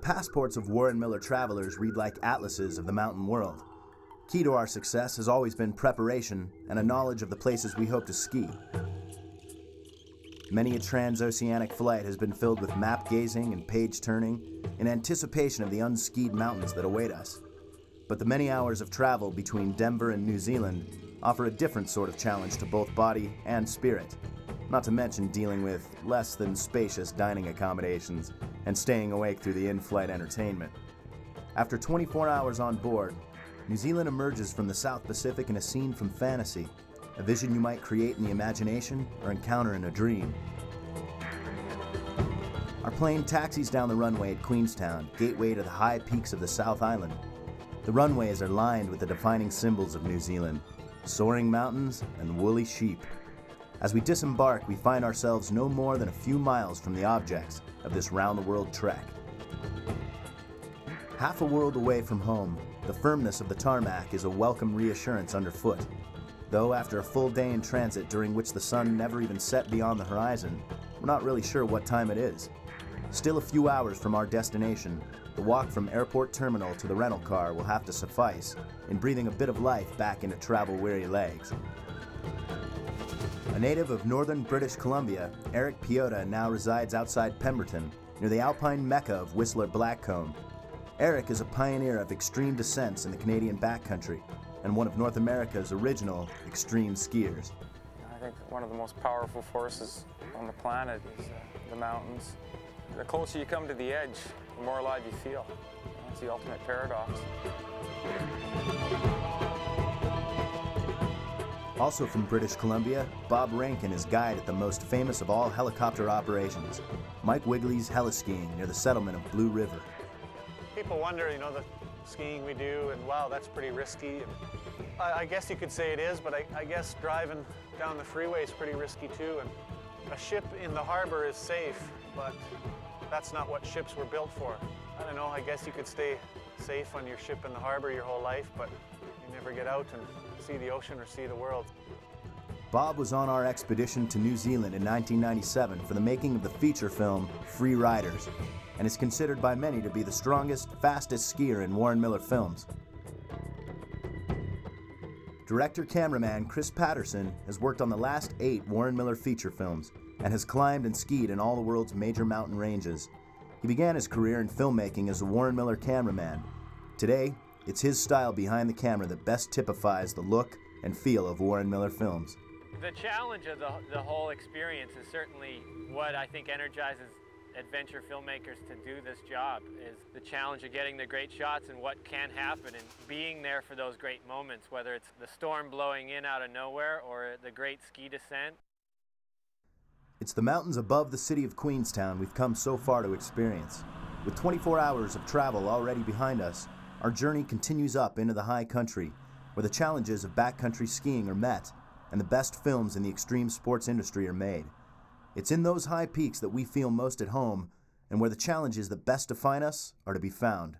passports of Warren Miller travelers read like atlases of the mountain world. Key to our success has always been preparation and a knowledge of the places we hope to ski. Many a transoceanic flight has been filled with map gazing and page turning in anticipation of the unskied mountains that await us. But the many hours of travel between Denver and New Zealand offer a different sort of challenge to both body and spirit, not to mention dealing with less than spacious dining accommodations and staying awake through the in-flight entertainment. After 24 hours on board, New Zealand emerges from the South Pacific in a scene from fantasy, a vision you might create in the imagination or encounter in a dream. Our plane taxis down the runway at Queenstown, gateway to the high peaks of the South Island. The runways are lined with the defining symbols of New Zealand, soaring mountains and woolly sheep. As we disembark, we find ourselves no more than a few miles from the objects of this round-the-world trek. Half a world away from home, the firmness of the tarmac is a welcome reassurance underfoot. Though after a full day in transit during which the sun never even set beyond the horizon, we're not really sure what time it is. Still a few hours from our destination, the walk from airport terminal to the rental car will have to suffice in breathing a bit of life back into travel-weary legs. A native of northern British Columbia, Eric Piota now resides outside Pemberton, near the alpine mecca of Whistler Blackcomb. Eric is a pioneer of extreme descents in the Canadian backcountry and one of North America's original extreme skiers. I think one of the most powerful forces on the planet is the mountains. The closer you come to the edge, the more alive you feel. That's the ultimate paradox. Also from British Columbia, Bob Rankin is guide at the most famous of all helicopter operations, Mike Wigley's heliskiing near the settlement of Blue River. People wonder, the skiing we do, and wow, that's pretty risky. I guess you could say it is, but I guess driving down the freeway is pretty risky too. And a ship in the harbor is safe, but that's not what ships were built for. I don't know, I guess you could stay safe on your ship in the harbor your whole life, but you never get out and see the ocean or see the world. Bob was on our expedition to New Zealand in 1997 for the making of the feature film Free Riders, and is considered by many to be the strongest, fastest skier in Warren Miller films. Director-cameraman Chris Patterson has worked on the last 8 Warren Miller feature films and has climbed and skied in all the world's major mountain ranges. He began his career in filmmaking as a Warren Miller cameraman. Today, it's his style behind the camera that best typifies the look and feel of Warren Miller films. The challenge of the whole experience is certainly what I think energizes adventure filmmakers to do this job, is the challenge of getting the great shots and what can happen and being there for those great moments, whether it's the storm blowing in out of nowhere or the great ski descent. It's the mountains above the city of Queenstown we've come so far to experience. With 24 hours of travel already behind us, our journey continues up into the high country, where the challenges of backcountry skiing are met and the best films in the extreme sports industry are made. It's in those high peaks that we feel most at home and where the challenges that best define us are to be found.